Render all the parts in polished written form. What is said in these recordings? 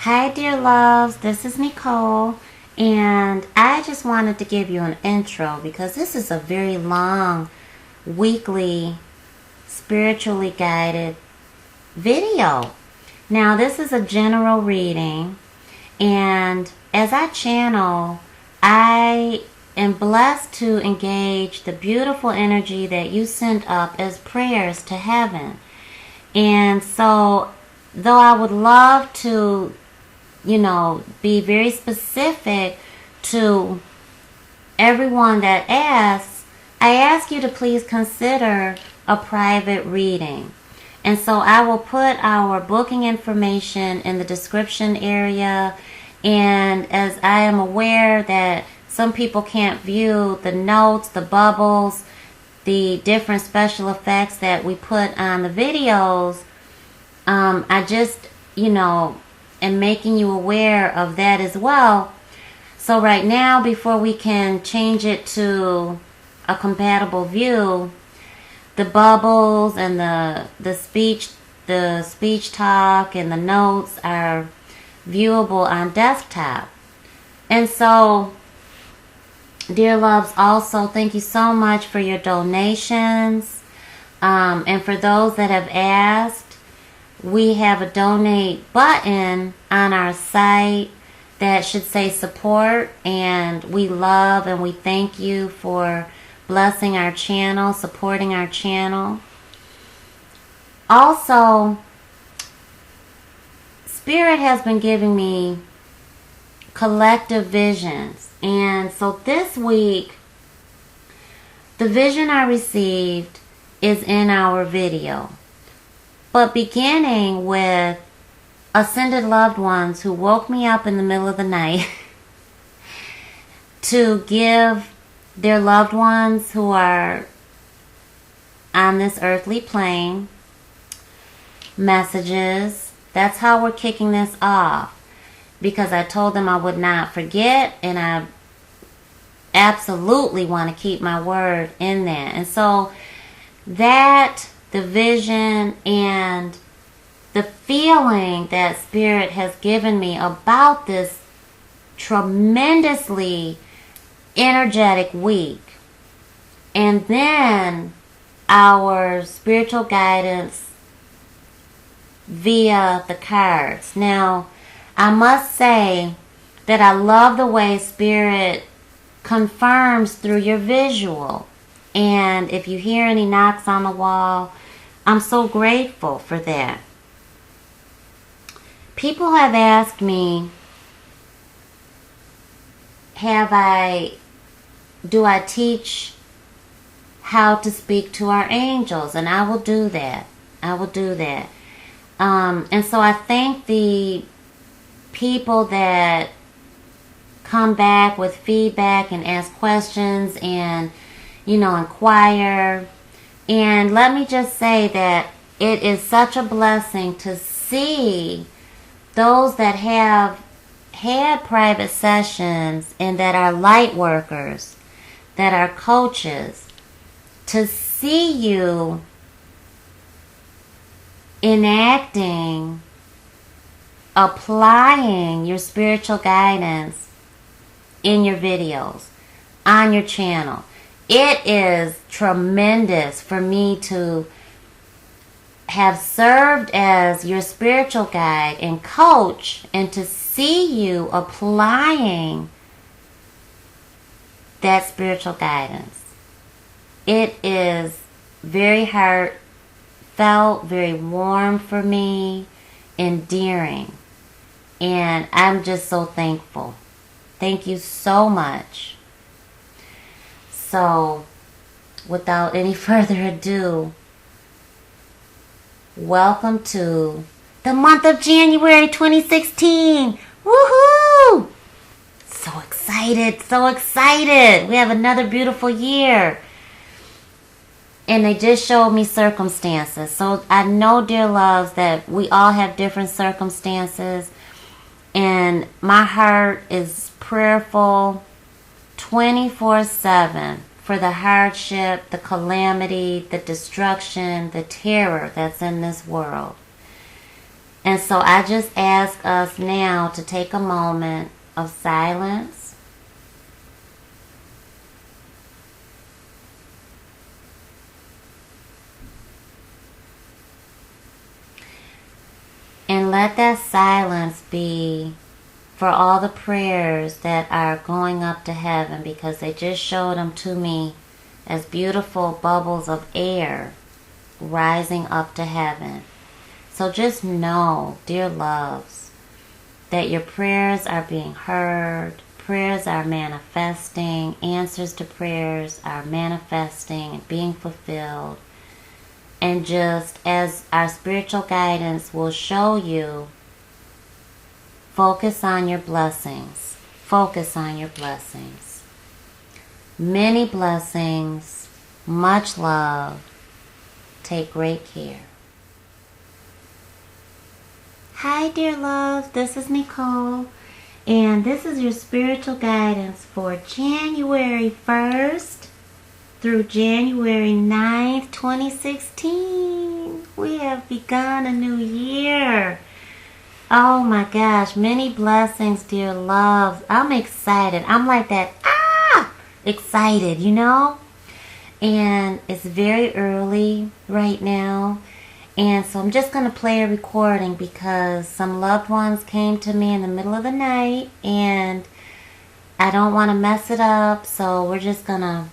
Hi, dear loves. This is Necole, and I just wanted to give you an intro because this is a very long, weekly, spiritually guided video. Now, this is a general reading, and as I channel, I am blessed to engage the beautiful energy that you sent up as prayers to heaven. And so, though I would love to be very specific to everyone that asks, I ask you to please consider a private reading. And so I will put our booking information in the description area. And as I am aware that some people can't view the notes, the bubbles, the different special effects that we put on the videos, I just, and making you aware of that as well. So right now, before we can change it to a compatible view, the bubbles and the speech talk and the notes are viewable on desktop. And so, dear loves, also thank you so much for your donations. And for those that have asked, we have a donate button on our site that should say support, and we love and we thank you for blessing our channel, supporting our channel. Also, Spirit has been giving me collective visions, and so this week the vision I received is in our video. But beginning with ascended loved ones who woke me up in the middle of the night to give their loved ones who are on this earthly plane messages. That's how we're kicking this off, because I told them I would not forget, and I absolutely want to keep my word in that. And so that the vision and the feeling that Spirit has given me about this tremendously energetic week, and then our spiritual guidance via the cards. Now, I must say that I love the way Spirit confirms through your visual. And if you hear any knocks on the wall, I'm so grateful for that. People have asked me, do I teach how to speak to our angels? And I will do that. And so I thank the people that come back with feedback and ask questions and inquire. And let me just say that it is such a blessing to see those that have had private sessions and that are light workers, that are coaches, to see you enacting, applying your spiritual guidance in your videos, on your channel. It is tremendous for me to have served as your spiritual guide and coach, and to see you applying that spiritual guidance. It is very heartfelt, very warm for me, endearing, and I'm just so thankful. Thank you so much. So, without any further ado, welcome to the month of January 2016. Woohoo! So excited. We have another beautiful year. And they just showed me circumstances. So I know, dear loves, that we all have different circumstances. And my heart is prayerful 24/7 for the hardship, the calamity, the destruction, the terror that's in this world. And so I just ask us now to take a moment of silence. And let that silence be for all the prayers that are going up to heaven, because they just showed them to me as beautiful bubbles of air rising up to heaven. So just know, dear loves, that your prayers are being heard. Prayers are manifesting. Answers to prayers are manifesting and being fulfilled. And just as our spiritual guidance will show you, focus on your blessings. Focus on your blessings. Many blessings. Much love. Take great care. Hi, dear love. This is Necole. And this is your spiritual guidance for January 1st through January 9th, 2016. We have begun a new year. Oh my gosh, many blessings, dear loves. I'm excited. I'm like that, excited, you know? And it's very early right now. And so I'm just going to play a recording because some loved ones came to me in the middle of the night and I don't want to mess it up. So we're just going to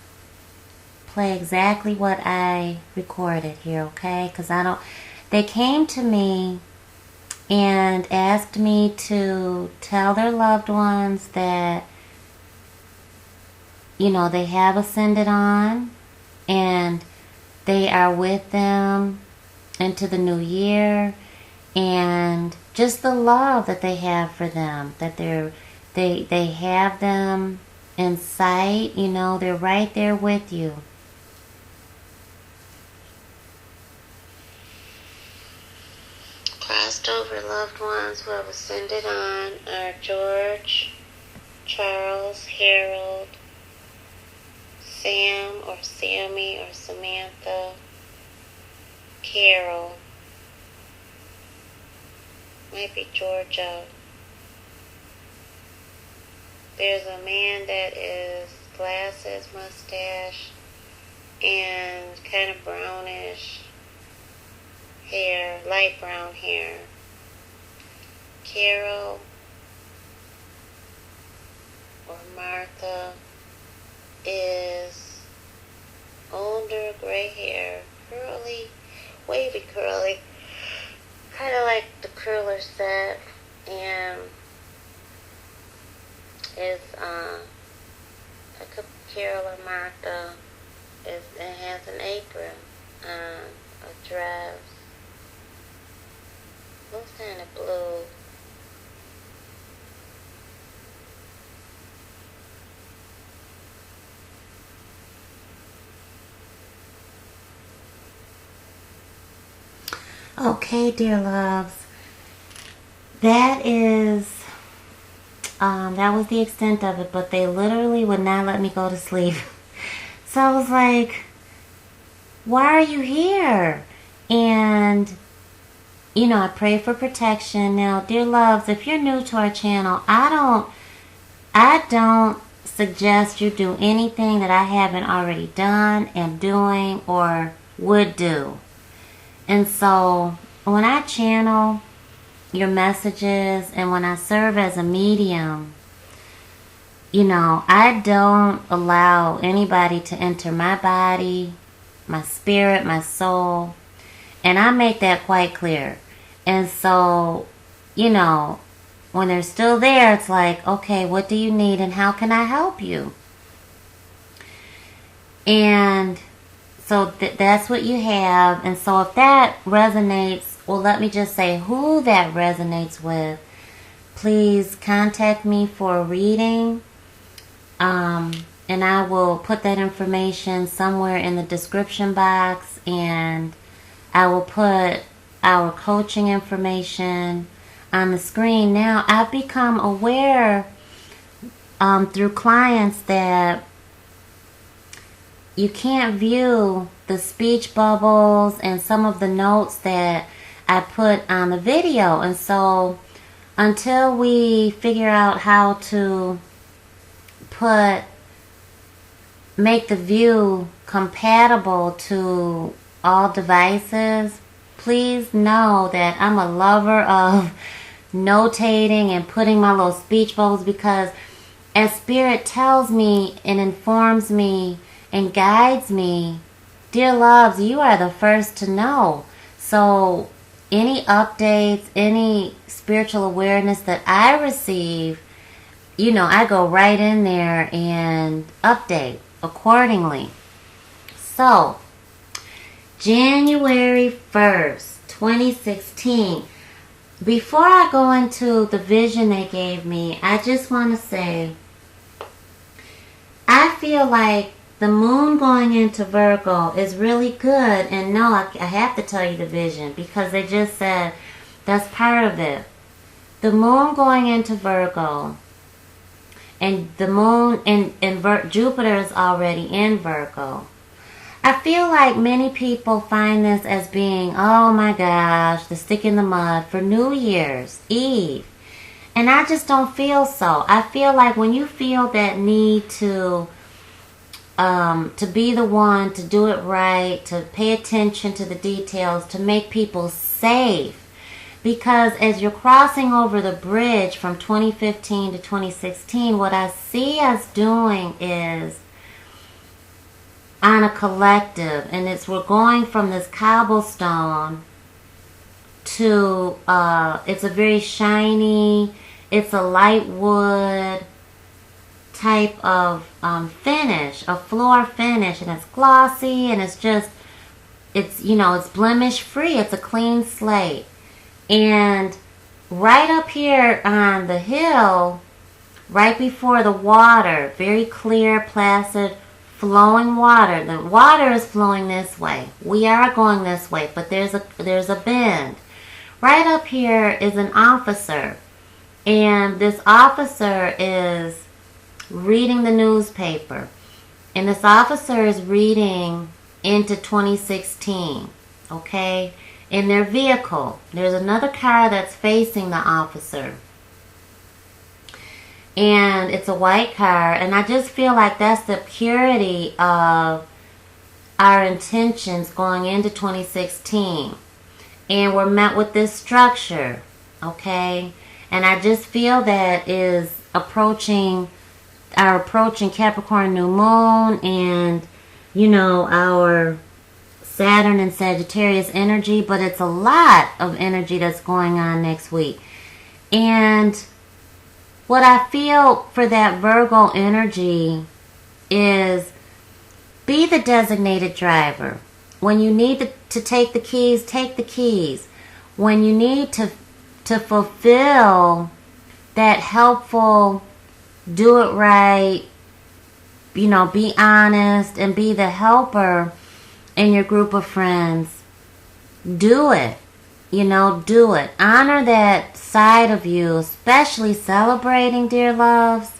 play exactly what I recorded here, okay? Because they came to me and asked me to tell their loved ones that, you know, they have ascended on and they are with them into the new year, and just the love that they have for them, that they have them in sight, you know, they're right there with you. Crossed over loved ones who have ascended on are George, Charles, Harold, Sam or Sammy or Samantha, Carol, might be Georgia. There's a man that is glasses, mustache, and kind of brownish hair, light brown hair. Carol or Martha is older, gray hair, curly, wavy curly, kind of like the curler set, and is like a Carol or Martha it has an apron on, a dress, looks kind of blue. Okay, dear loves, that was the extent of it, but they literally would not let me go to sleep. So I was like, why are you here? And, you know, I pray for protection. Now, dear loves, if you're new to our channel, I don't suggest you do anything that I haven't already done, am doing, or would do. And so when I channel your messages and when I serve as a medium, you know, I don't allow anybody to enter my body, my spirit, my soul. And I make that quite clear. And so, you know, when they're still there, it's like, okay, what do you need and how can I help you? And so that's what you have. And so if that resonates, well, let me just say who that resonates with. Please contact me for a reading. And I will put that information somewhere in the description box. And I will put our coaching information on the screen. Now, I've become aware through clients that you can't view the speech bubbles and some of the notes that I put on the video. And so until we figure out how to make the view compatible to all devices, please know that I'm a lover of notating and putting my little speech bubbles, because as Spirit tells me and informs me and guides me, dear loves, you are the first to know. So any updates, any spiritual awareness that I receive, I go right in there and update accordingly. So, January 1st, 2016. Before I go into the vision they gave me, I just want to say, I feel like the moon going into Virgo is really good. And no, I have to tell you the vision, because they just said that's part of it. The moon going into Virgo, and the moon in Jupiter is already in Virgo. I feel like many people find this as being, oh my gosh, the stick in the mud for New Year's Eve. And I just don't feel so. I feel like when you feel that need to be the one, to do it right, to pay attention to the details, to make people safe. Because as you're crossing over the bridge from 2015 to 2016, what I see us doing is on a collective, and we're going from this cobblestone to it's a very shiny, it's a light wood type of finish, a floor finish, and it's glossy, and it's blemish free, it's a clean slate. And right up here on the hill, right before the water, very clear, placid, flowing water. The water is flowing this way. We are going this way, but there's a bend. Right up here is an officer, and this officer is reading the newspaper, and this officer is reading into 2016, okay? In their vehicle, there's another car that's facing the officer, and it's a white car, and I just feel like that's the purity of our intentions going into 2016. And we're met with this structure, okay? And I just feel that is approaching Capricorn new moon, and our Saturn and Sagittarius energy, but it's a lot of energy that's going on next week. And what I feel for that Virgo energy is, be the designated driver. When you need to take the keys, take the keys. When you need to fulfill that helpful, do it right, be honest, and be the helper in your group of friends, do it. Do it. Honor that side of you, especially celebrating, dear loves,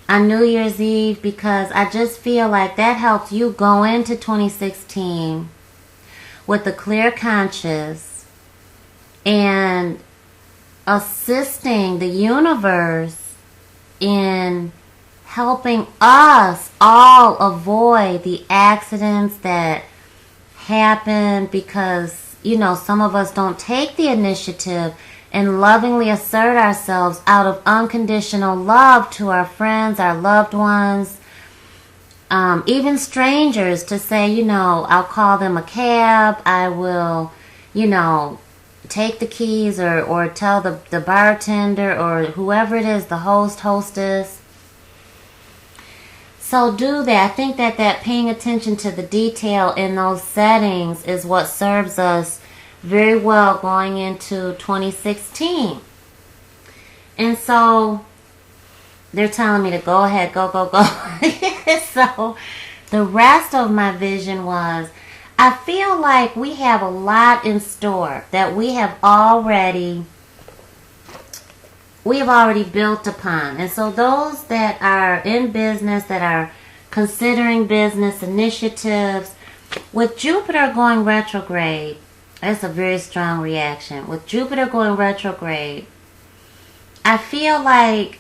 on New Year's Eve, because I just feel like that helps you go into 2016 with a clear conscience and assisting the universe in helping us all avoid the accidents that happen because some of us don't take the initiative and lovingly assert ourselves out of unconditional love to our friends, our loved ones, even strangers, to say, I'll call them a cab, I will, take the keys, or tell the bartender or whoever it is, the host, hostess. So do that. I think that paying attention to the detail in those settings is what serves us very well going into 2016. And so they're telling me to go ahead, go. So the rest of my vision was, I feel like we have a lot in store that we have already built upon. And so those that are in business, that are considering business initiatives, with Jupiter going retrograde, That's a very strong reaction. With Jupiter going retrograde, I feel like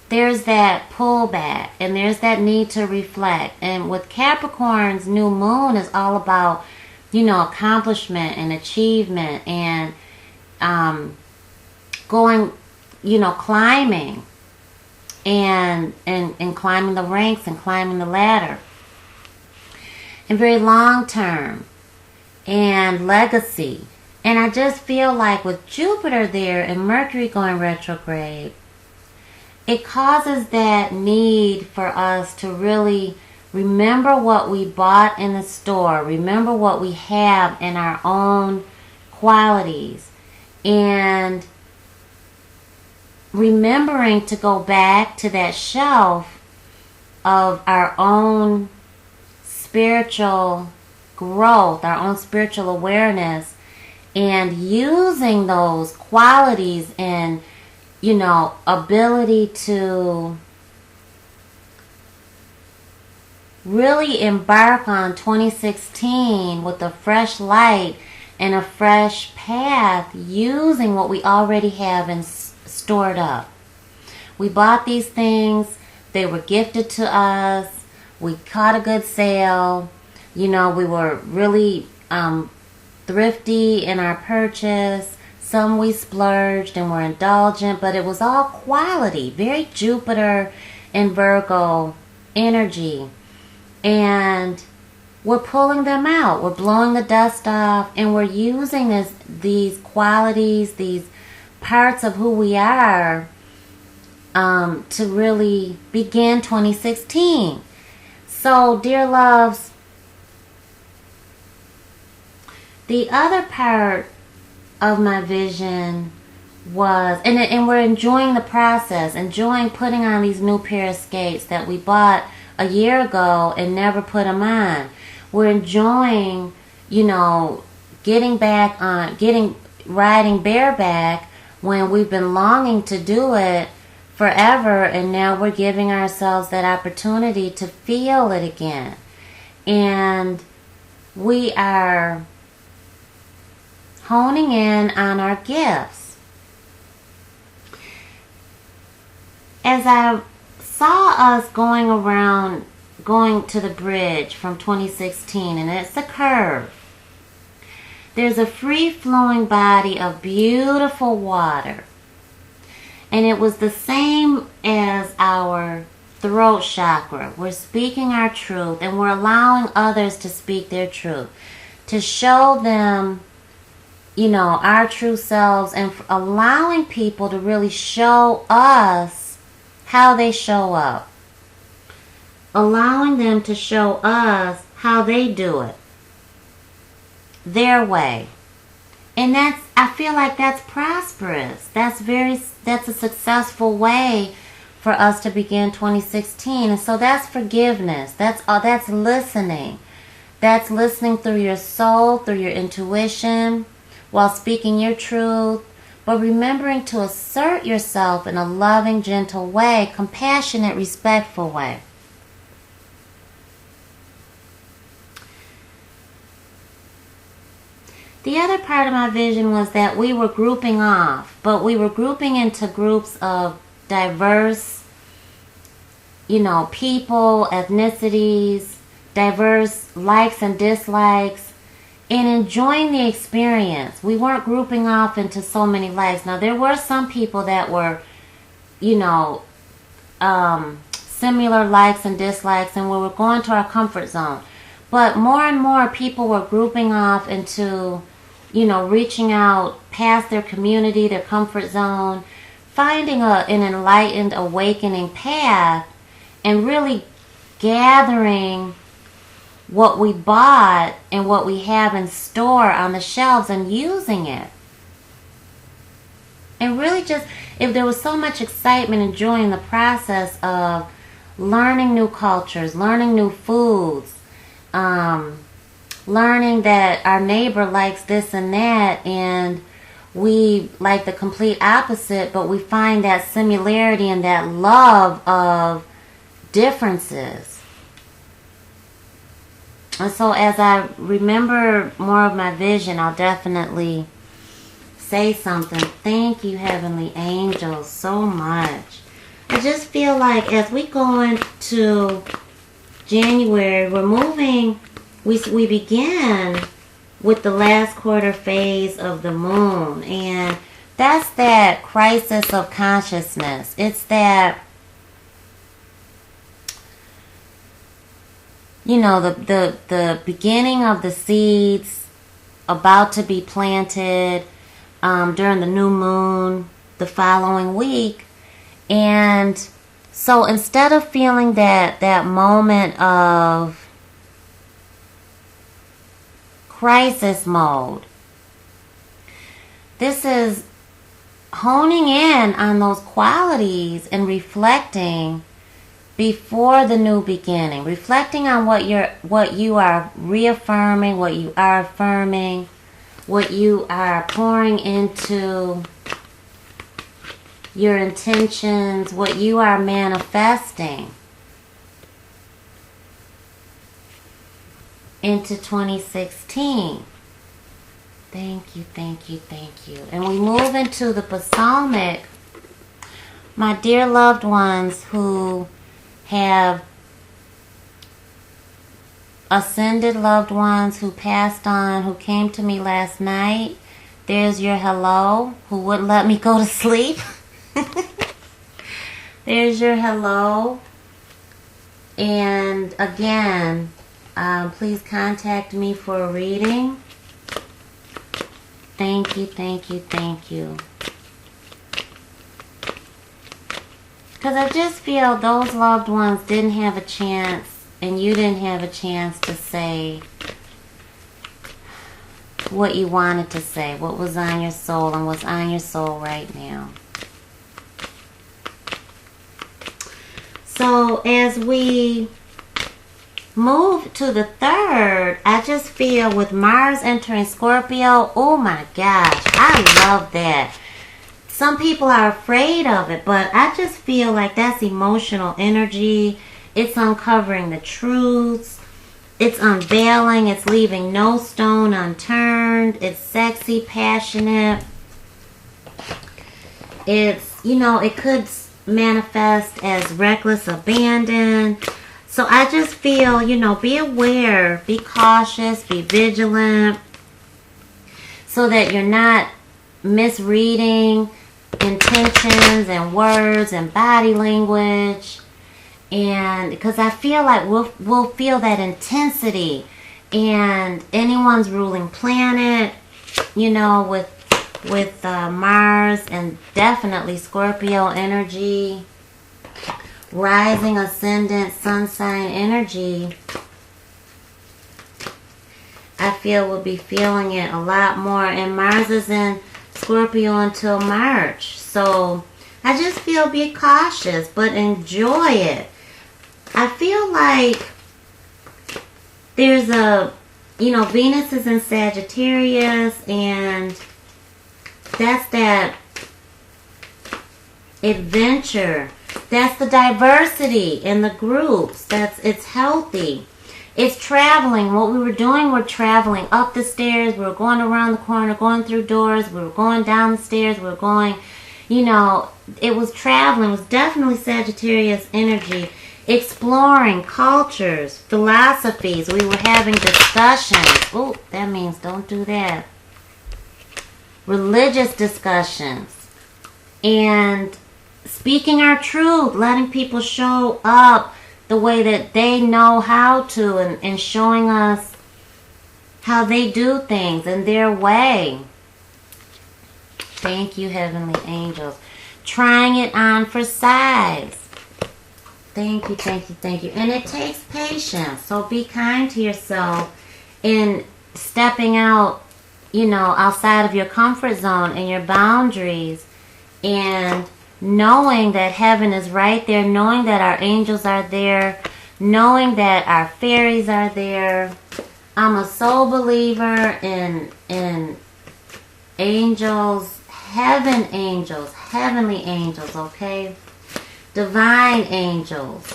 there's that pullback and there's that need to reflect. And with Capricorn's new moon is all about, accomplishment and achievement and going, climbing and climbing the ranks and climbing the ladder. And very long term and legacy. And I just feel like with Jupiter there and Mercury going retrograde, it causes that need for us to really remember what we bought in the store, remember what we have in our own qualities, and remembering to go back to that shelf of our own spiritual growth, our own spiritual awareness, and using those qualities and, ability to really embark on 2016 with a fresh light and a fresh path, using what we already have and stored up. We bought these things, they were gifted to us, we caught a good sale, we were really thrifty in our purchase. Some we splurged and were indulgent, but it was all quality, very Jupiter and Virgo energy. And we're pulling them out. We're blowing the dust off, and we're using these qualities, these parts of who we are, to really begin 2016. So, dear loves, the other part of my vision was, and we're enjoying the process, enjoying putting on these new pair of skates that we bought a year ago and never put them on. We're enjoying, riding bareback when we've been longing to do it forever, and now we're giving ourselves that opportunity to feel it again. And we are honing in on our gifts. As I saw us going to the bridge from 2016, and it's a curve, there's a free-flowing body of beautiful water. And it was the same as our throat chakra. We're speaking our truth, and we're allowing others to speak their truth, to show them our true selves, and allowing people to really show us how they show up. Allowing them to show us how they do it. Their way. And I feel like that's prosperous. That's a successful way for us to begin 2016. And so that's forgiveness. That's listening. That's listening through your soul, through your intuition, while speaking your truth, but remembering to assert yourself in a loving, gentle way, compassionate, respectful way. The other part of my vision was that we were grouping off, but we were grouping into groups of diverse, people, ethnicities, diverse likes and dislikes, and enjoying the experience. We weren't grouping off into so many likes. Now, there were some people that were, similar likes and dislikes, and we were going to our comfort zone. But more and more people were grouping off into, reaching out past their community, their comfort zone, finding an enlightened, awakening path, and really gathering what we bought and what we have in store on the shelves and using it. And really just, if there was so much excitement and joy in the process of learning new cultures, learning new foods, learning that our neighbor likes this and that, and we like the complete opposite, but we find that similarity and that love of differences. And so as I remember more of my vision, I'll definitely say something. Thank you, Heavenly Angels, so much. I just feel like as we go into January, we're moving, we begin with the last quarter phase of the moon. And that's that crisis of consciousness. It's that, you know, the beginning of the seeds about to be planted during the new moon the following week. And so instead of feeling that moment of crisis mode, this is honing in on those qualities and reflecting before the new beginning, reflecting on what you are reaffirming, what you are affirming, what you are pouring into your intentions, what you are manifesting into 2016. Thank you, thank you, thank you. And we move into the Psalmic. My dear loved ones who have ascended loved ones who passed on, who came to me last night, there's your hello, who wouldn't let me go to sleep. There's your hello. And again, please contact me for a reading. Thank you, thank you, thank you. Because I just feel those loved ones didn't have a chance, and you didn't have a chance to say what you wanted to say, what was on your soul and what's on your soul right now. So as we move to the 3rd, I just feel with Mars entering Scorpio, oh my gosh, I love that. Some people are afraid of it, but I just feel like that's emotional energy. It's uncovering the truths. It's unveiling. It's leaving no stone unturned. It's sexy, passionate. It's, you know, it could manifest as reckless abandon. So I just feel, you know, be aware, be cautious, be vigilant, so that you're not misreading intentions and words and body language. And because I feel like we'll feel that intensity, and anyone's ruling planet, you know, with Mars and definitely Scorpio energy, rising, ascendant, sun sign energy, I feel we'll be feeling it a lot more. And Mars is in Scorpio until March. So I just feel be cautious, but enjoy it. I feel like there's a, you know, Venus is in Sagittarius, and that's that adventure. That's the diversity in the groups. It's healthy. It's traveling. What we were doing, we're traveling up the stairs. We were going around the corner, going through doors. We were going down the stairs. We were going, you know, it was traveling. It was definitely Sagittarius energy. Exploring cultures, philosophies. We were having discussions. Oh, that means don't do that. Religious discussions. And speaking our truth, letting people show up the way that they know how to, and showing us how they do things in their way. Thank you, Heavenly Angels. Trying it on for size. Thank you, thank you, thank you. And it takes patience. So be kind to yourself in stepping out, you know, outside of your comfort zone and your boundaries, and knowing that heaven is right there, knowing that our angels are there, knowing that our fairies are there. I'm a soul believer in angels, heavenly angels, okay? Divine angels.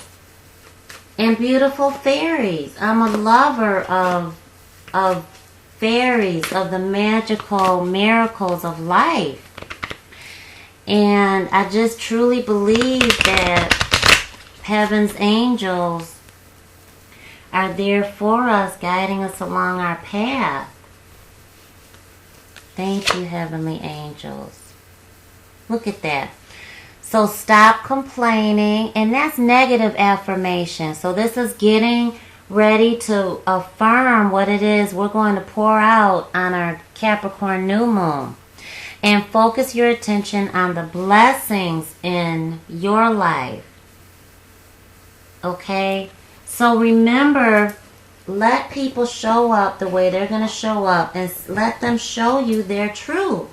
and beautiful fairies. I'm a lover of fairies, of the magical miracles of life. And I just truly believe that heaven's angels are there for us, guiding us along our path. Thank you, heavenly angels. Look at that. So stop complaining, and that's negative affirmation. So this is getting ready to affirm what it is we're going to pour out on our Capricorn new moon. And focus your attention on the blessings in your life. Okay? So remember, let people show up the way they're going to show up, and let them show you their truth.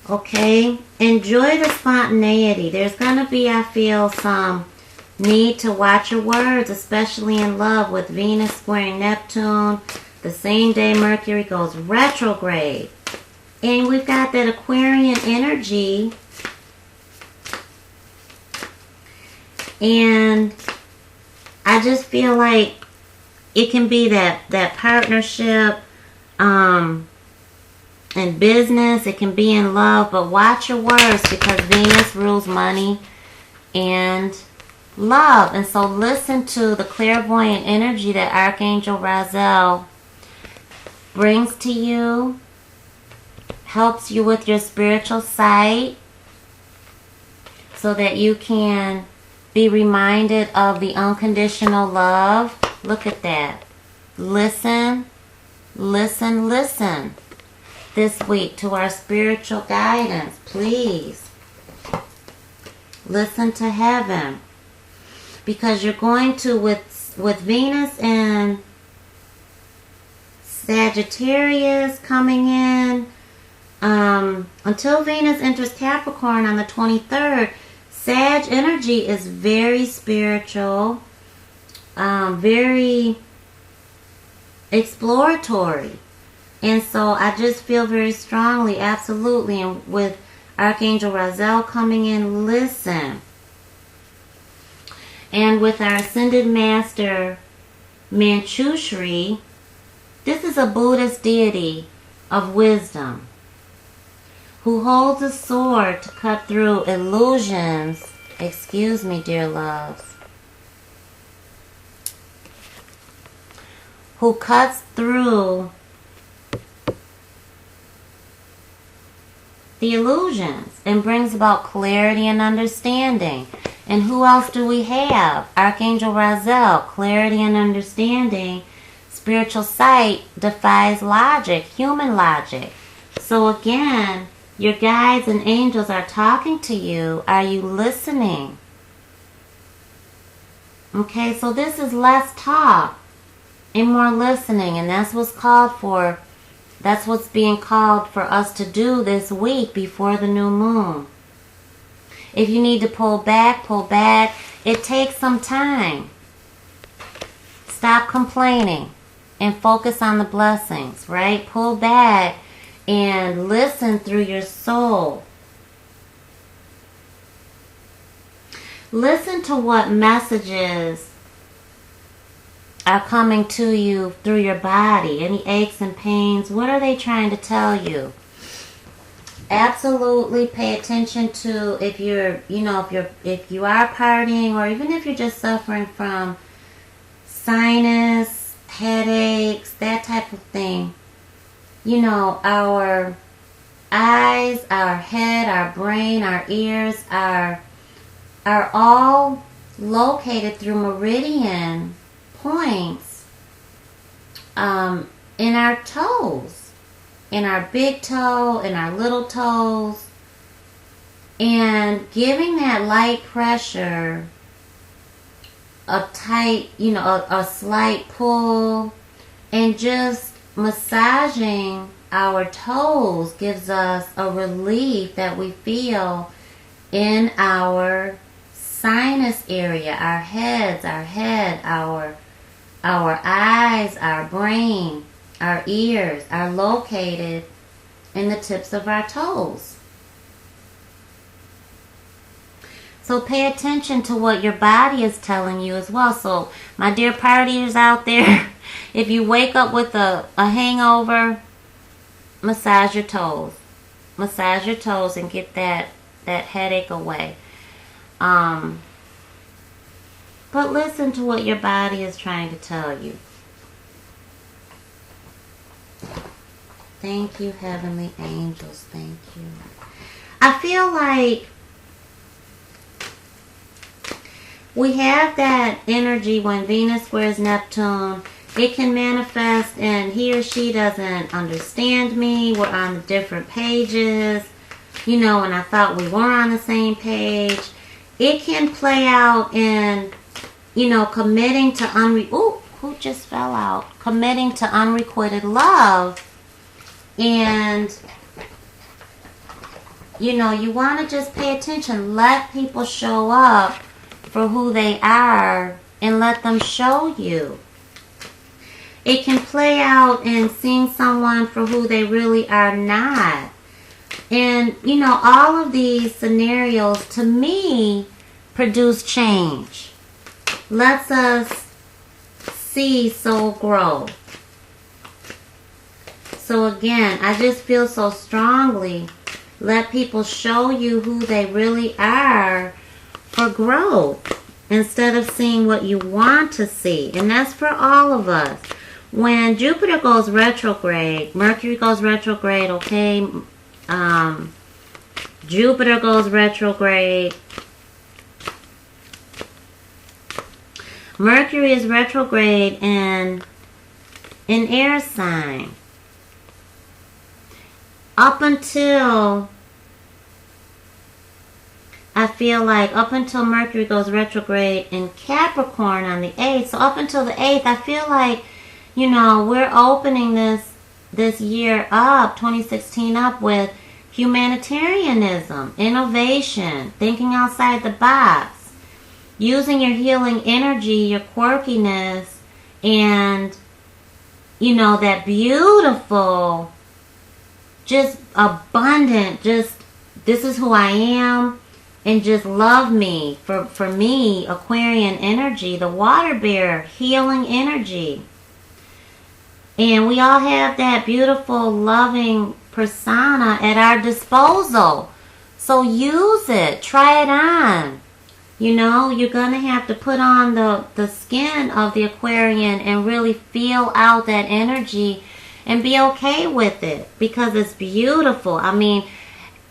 Okay? Enjoy the spontaneity. There's going to be, I feel, some need to watch your words, especially in love, with Venus squaring Neptune the same day Mercury goes retrograde. And we've got that Aquarian energy. And I just feel like it can be that partnership in business. It can be in love. But watch your words, because Venus rules money and love. And so listen to the clairvoyant energy that Archangel Raziel brings to you. Helps you with your spiritual sight, so that you can be reminded of the unconditional love. Look at that. Listen, listen, listen this week to our spiritual guidance. Please listen to heaven, because you're going to, with Venus and Sagittarius coming in, until Venus enters Capricorn on the 23rd, Sag energy is very spiritual, very exploratory. And so I just feel very strongly, absolutely, and with Archangel Raziel coming in, listen. And with our Ascended Master Manchushri, this is a Buddhist deity of wisdom, who holds a sword to cut through illusions. Excuse me, dear loves. Who cuts through the illusions and brings about clarity and understanding. And who else do we have? Archangel Raziel, clarity and understanding. Spiritual sight defies logic, human logic. So again, your guides and angels are talking to you. Are you listening? Okay, so this is less talk and more listening, and that's what's called for. That's what's being called for us to do this week before the new moon. If you need to pull back, pull back. It takes some time. Stop complaining and focus on the blessings, right? Pull back and listen through your soul. Listen to what messages are coming to you through your body. Any aches and pains, what are they trying to tell you? Absolutely pay attention to if you're, if you are partying, or even if you're just suffering from sinus, headaches, that type of thing. Our eyes, our head, our brain, our ears are all located through meridian points in our toes, in our big toe, in our little toes, and giving that light pressure, a tight, a slight pull, and just massaging our toes gives us a relief that we feel in our sinus area, our head, our eyes, our brain, our ears are located in the tips of our toes. So pay attention to what your body is telling you as well. So my dear partiers out there, if you wake up with a hangover, massage your toes. Massage your toes and get that headache away. But listen to what your body is trying to tell you. Thank you, heavenly angels. Thank you. I feel like we have that energy when Venus squares Neptune. It can manifest and he or she doesn't understand me. We're on the different pages. You know, and I thought we were on the same page. It can play out in, you know, committing to who just fell out? Committing to unrequited love. And, you know, you want to just pay attention. Let people show up for who they are and let them show you. It can play out in seeing someone for who they really are not. And, you know, all of these scenarios, to me, produce change. Lets us see soul grow. So again, I just feel so strongly, let people show you who they really are for growth instead of seeing what you want to see. And that's for all of us. When Jupiter goes retrograde, Mercury goes retrograde, okay? Jupiter goes retrograde. Mercury is retrograde in an air sign. Up until, I feel like up until Mercury goes retrograde in Capricorn on the 8th, so up until the 8th, I feel like, you know, we're opening this year up, 2016 up with humanitarianism, innovation, thinking outside the box, using your healing energy, your quirkiness, and, you know, that beautiful, just abundant, just this is who I am, and just love me. For me, Aquarian energy, the water bear, healing energy. And we all have that beautiful, loving persona at our disposal. So use it. Try it on. You know, you're going to have to put on the skin of the Aquarian and really feel out that energy and be okay with it because it's beautiful. I mean,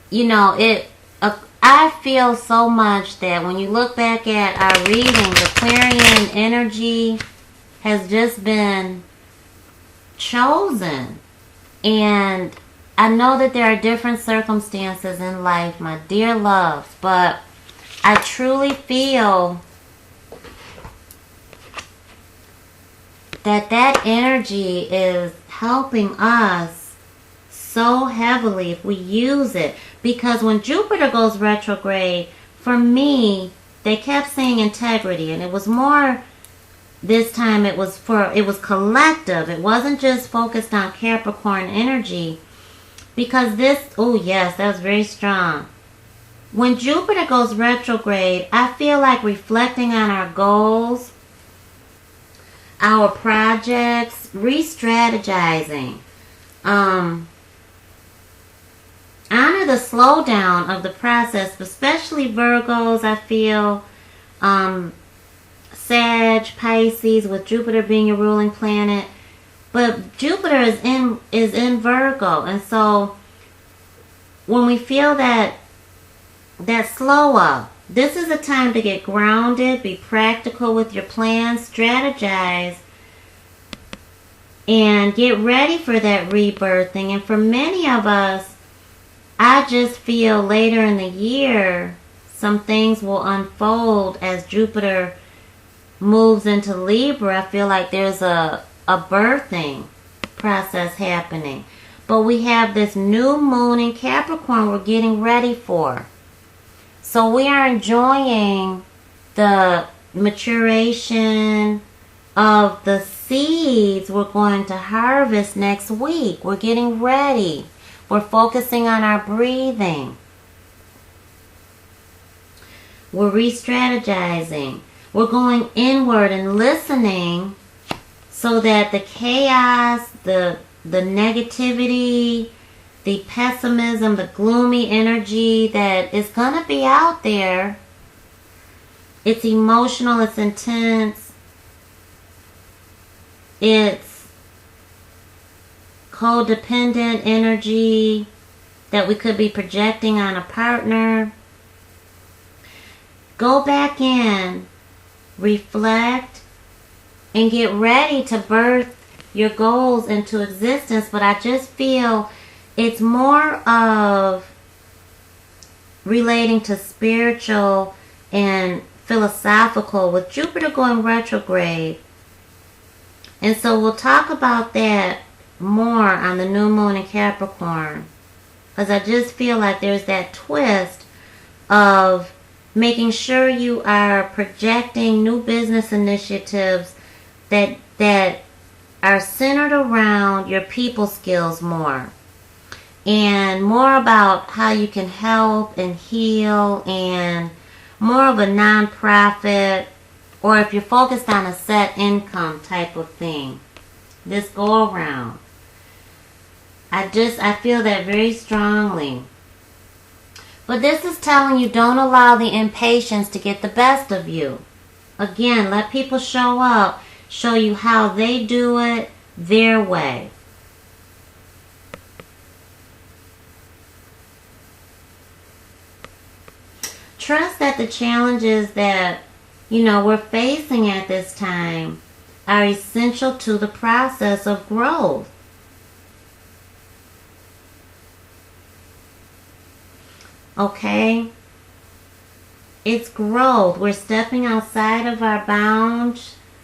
you know, I feel so much that when you look back at our readings, Aquarian energy has just been chosen. And I know that there are different circumstances in life, my dear loves, but I truly feel that energy is helping us so heavily if we use it. Because when Jupiter goes retrograde, for me, they kept saying integrity, and it was more, this time it was collective. It wasn't just focused on Capricorn energy. Because oh yes, that was very strong. When Jupiter goes retrograde, I feel like reflecting on our goals, our projects, re-strategizing. Honor the slowdown of the process, especially Virgos, I feel. Sag, Pisces, with Jupiter being your ruling planet. But Jupiter is in Virgo. And so when we feel that slow up, this is a time to get grounded, be practical with your plans, strategize, and get ready for that rebirthing. And for many of us, I just feel later in the year, some things will unfold as Jupiter moves into Libra. I feel like there's a birthing process happening. But we have this new moon in Capricorn we're getting ready for. So we are enjoying the maturation of the seeds we're going to harvest next week. We're getting ready. We're focusing on our breathing. We're re-strategizing. We're going inward and listening so that the chaos, the negativity, the pessimism, the gloomy energy that is going to be out there, it's emotional, it's intense, it's codependent energy that we could be projecting on a partner. Go back in, reflect, and get ready to birth your goals into existence. But I just feel it's more of relating to spiritual and philosophical with Jupiter going retrograde. And so we'll talk about that more on the new moon in Capricorn. Because I just feel like there's that twist of making sure you are projecting new business initiatives that are centered around your people skills more. And more about how you can help and heal, and more of a non-profit, or if you're focused on a set income type of thing. This go around. I feel that very strongly. But this is telling you, don't allow the impatience to get the best of you. Again, let people show up, show you how they do it their way. Trust that the challenges that, we're facing at this time are essential to the process of growth. Okay? It's growth. We're stepping outside of our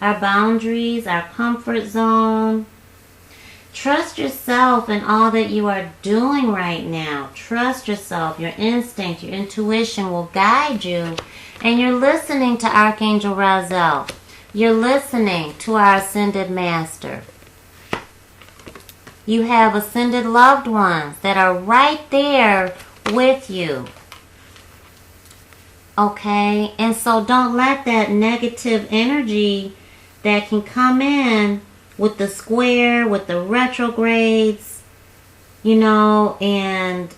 boundaries, our comfort zone. Trust yourself in all that you are doing right now. Trust yourself. Your instinct, your intuition will guide you. And you're listening to Archangel Raziel. You're listening to our Ascended Master. You have ascended loved ones that are right there with you. Okay? And so don't let that negative energy that can come in with the square, with the retrogrades, and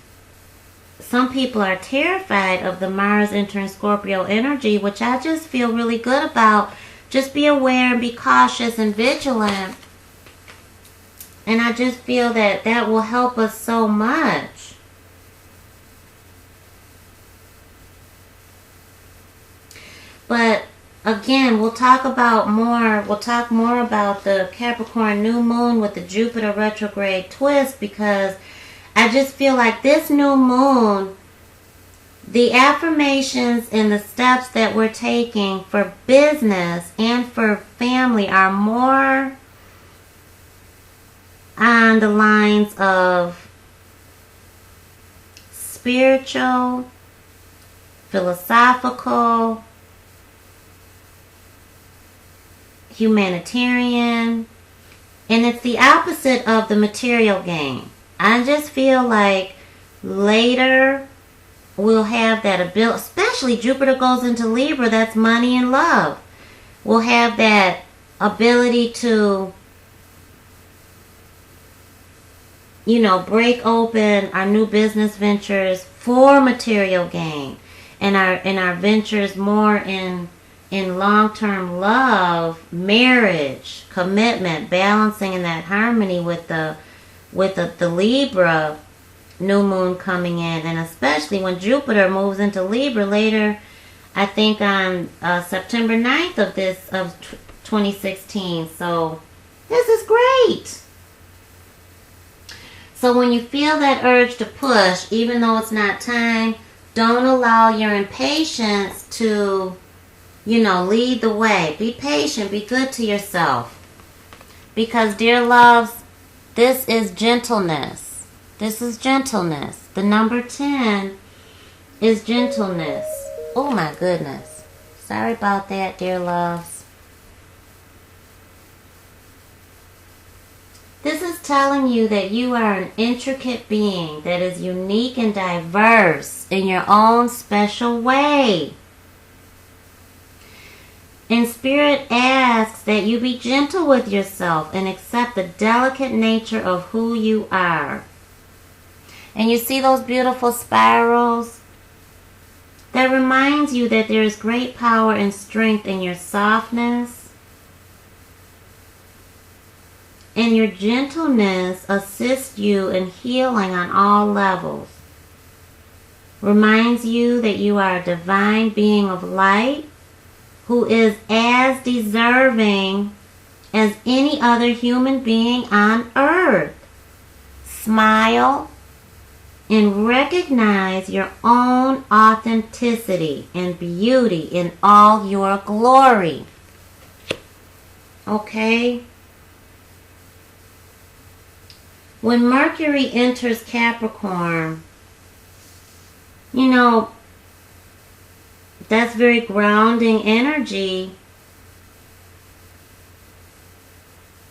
some people are terrified of the Mars entering Scorpio energy, which I just feel really good about. Just be aware and be cautious and vigilant. And I just feel that that will help us so much. But again, we'll talk more about the Capricorn new moon with the Jupiter retrograde twist, because I just feel like this new moon, the affirmations and the steps that we're taking for business and for family are more on the lines of spiritual, philosophical, humanitarian, and it's the opposite of the material gain. I just feel like later we'll have that ability, especially Jupiter goes into Libra, that's money and love. We'll have that ability to, break open our new business ventures for material gain, and our ventures more in long-term love, marriage, commitment, balancing in that harmony with the Libra new moon coming in, and especially when Jupiter moves into Libra later, I think on September 9th of 2016. So this is great. So when you feel that urge to push, even though it's not time, don't allow your impatience to lead the way. Be patient. Be good to yourself. Because, dear loves, this is gentleness. This is gentleness. The number 10 is gentleness. Oh, my goodness. Sorry about that, dear loves. This is telling you that you are an intricate being that is unique and diverse in your own special way. And Spirit asks that you be gentle with yourself and accept the delicate nature of who you are. And you see those beautiful spirals? That reminds you that there is great power and strength in your softness. And your gentleness assists you in healing on all levels. Reminds you that you are a divine being of light who is as deserving as any other human being on earth. Smile and recognize your own authenticity and beauty in all your glory. Okay? When Mercury enters Capricorn, you know, that's very grounding energy.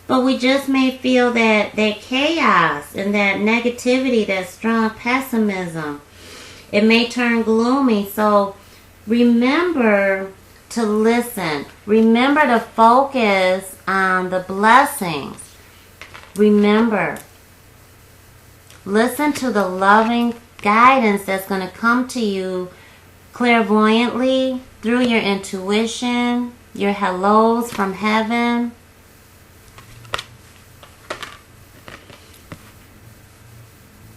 But we just may feel that chaos and that negativity, that strong pessimism. It may turn gloomy. So remember to listen. Remember to focus on the blessings. Remember, listen to the loving guidance that's going to come to you clairvoyantly through your intuition, your hellos from heaven.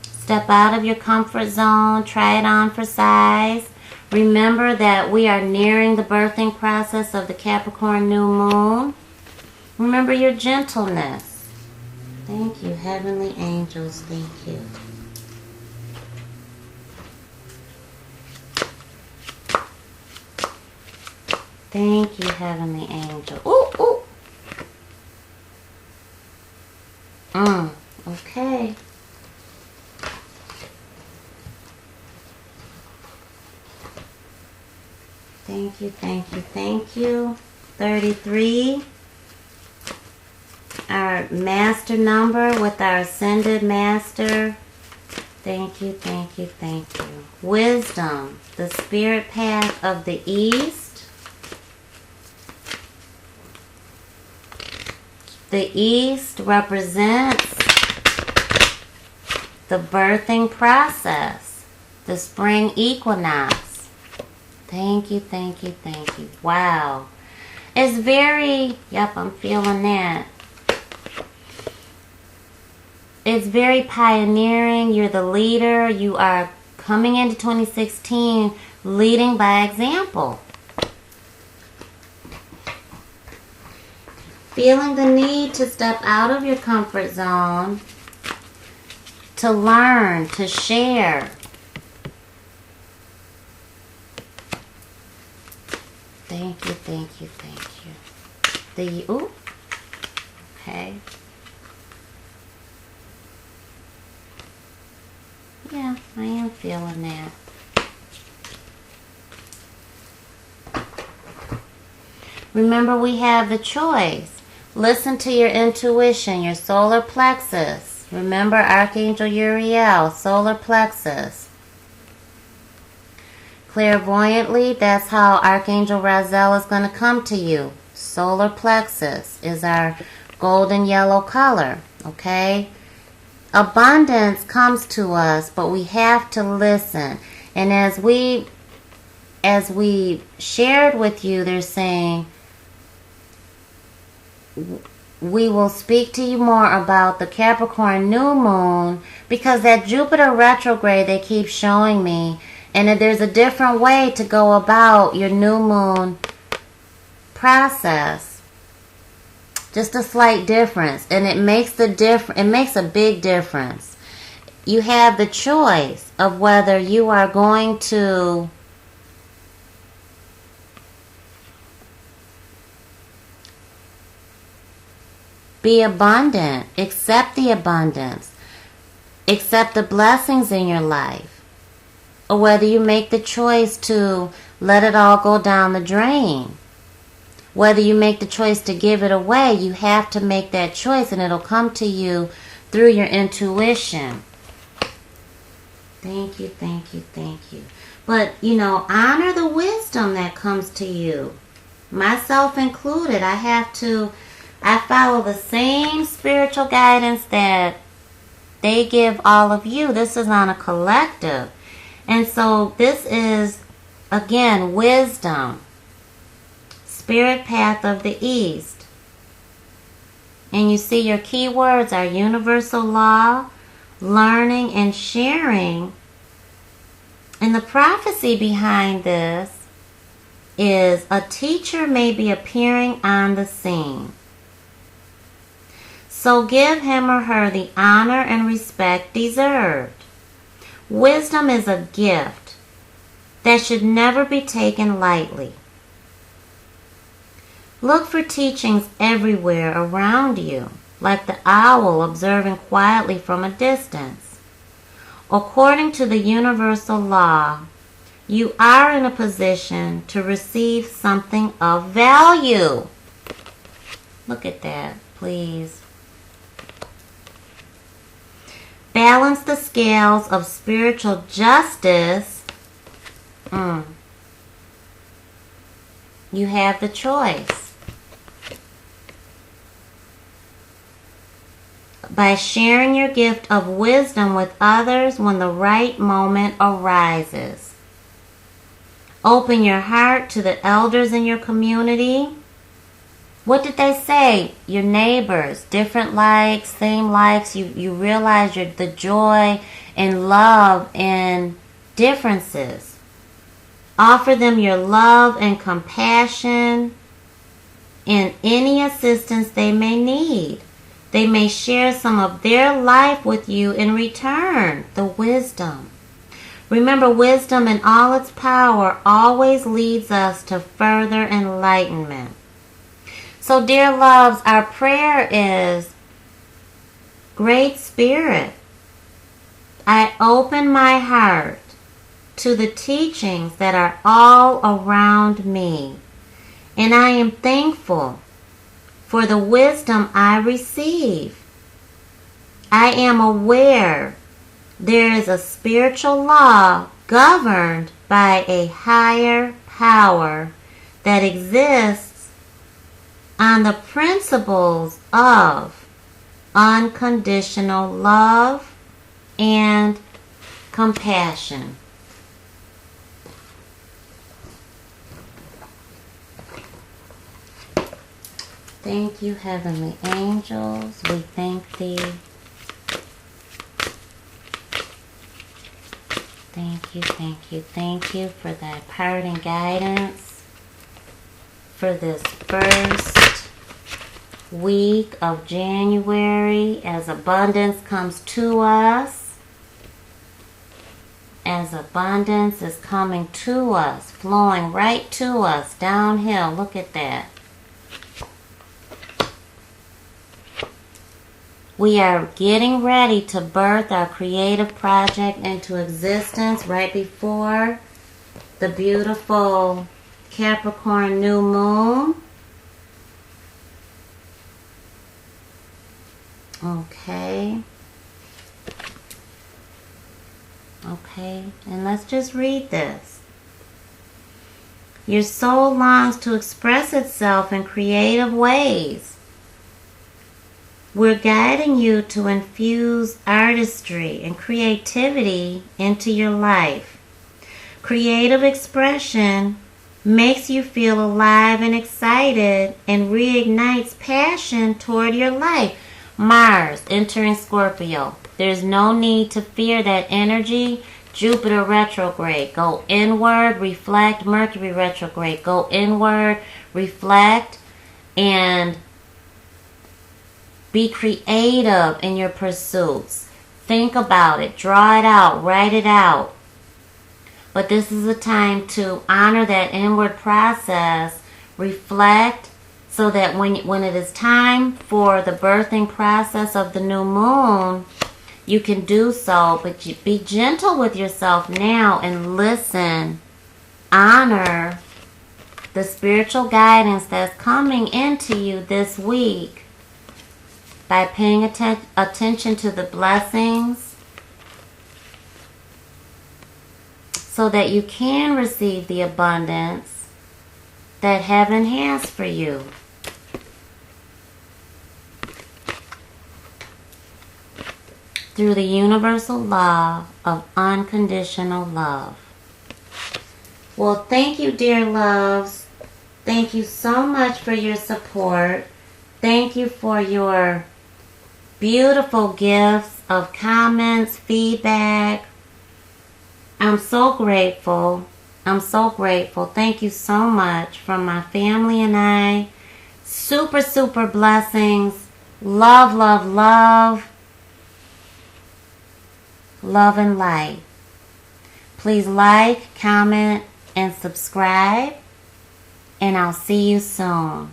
Step out of your comfort zone. Try it on for size. Remember that we are nearing the birthing process of the Capricorn new moon. Remember your gentleness. Thank you, heavenly angels. Thank you. Thank you, heavenly angel. Ooh, ooh. Okay. Thank you, thank you, thank you. 33. Our master number with our ascended master. Thank you, thank you, thank you. Wisdom, the spirit path of the East. The East represents the birthing process, the spring equinox. Thank you, thank you, thank you. Wow. It's very, yep, I'm feeling that. It's very pioneering. You're the leader. You are coming into 2016 leading by example. Feeling the need to step out of your comfort zone, to learn, to share. Thank you, thank you, thank you. Ooh, okay. Yeah, I am feeling that. Remember, we have the choice. Listen to your intuition, your solar plexus. Remember Archangel Uriel, solar plexus. Clairvoyantly, that's how Archangel Raziel is going to come to you. Solar plexus is our golden yellow color, okay? Abundance comes to us, but we have to listen. And as we shared with you, they're saying, we will speak to you more about the Capricorn new moon, because that Jupiter retrograde they keep showing me, and that there's a different way to go about your new moon process. Just a slight difference, and it makes a big difference. You have the choice of whether you are going to be abundant, accept the abundance, accept the blessings in your life, or whether you make the choice to let it all go down the drain. Whether you make the choice to give it away, you have to make that choice, and it'll come to you through your intuition. Thank you, thank you, thank you. But, honor the wisdom that comes to you. myself included. I follow the same spiritual guidance that they give all of you. This is on a collective. And so this is, again, wisdom. Spirit path of the East. And you see your key words are universal law, learning, and sharing. And the prophecy behind this is a teacher may be appearing on the scene. So give him or her the honor and respect deserved. Wisdom is a gift that should never be taken lightly. Look for teachings everywhere around you, like the owl observing quietly from a distance. According to the universal law, you are in a position to receive something of value. Look at that, please. Balance the scales of spiritual justice. You have the choice. By sharing your gift of wisdom with others when the right moment arises. Open your heart to the elders in your community. What did they say? Your neighbors, different likes, same likes. You realize the joy and love in differences. Offer them your love and compassion and any assistance they may need. They may share some of their life with you in return. The wisdom. Remember, wisdom in all its power always leads us to further enlightenment. So, dear loves, our prayer is, Great Spirit, I open my heart to the teachings that are all around me, and I am thankful for the wisdom I receive. I am aware there is a spiritual law governed by a higher power that exists on the principles of unconditional love and compassion. Thank you, heavenly angels. We thank thee. Thank you for thy parting guidance for this first week of January as abundance comes to us. As abundance is coming to us, flowing right to us, downhill. Look at that. We are getting ready to birth our creative project into existence right before the beautiful Capricorn new moon. Okay, and let's just read this. Your soul longs to express itself in creative ways. We're guiding you to infuse artistry and creativity into your life. Creative expression makes you feel alive and excited and reignites passion toward your life. Mars entering Scorpio. There's no need to fear that energy. Jupiter retrograde. Go inward, reflect. Mercury retrograde. Go inward, reflect, and be creative in your pursuits. Think about it. Draw it out. Write it out. But this is a time to honor that inward process. Reflect so that when it is time for the birthing process of the new moon, you can do so. But be gentle with yourself now and listen. Honor the spiritual guidance that's coming into you this week. By paying attention to the blessings so that you can receive the abundance that heaven has for you. Through the universal law of unconditional love. Well, thank you, dear loves. Thank you so much for your support. Thank you for your beautiful gifts of comments, feedback. I'm so grateful. I'm so grateful. Thank you so much from my family and I. Super, super blessings. Love, love, love. Love and light. Please like, comment, and subscribe. And I'll see you soon.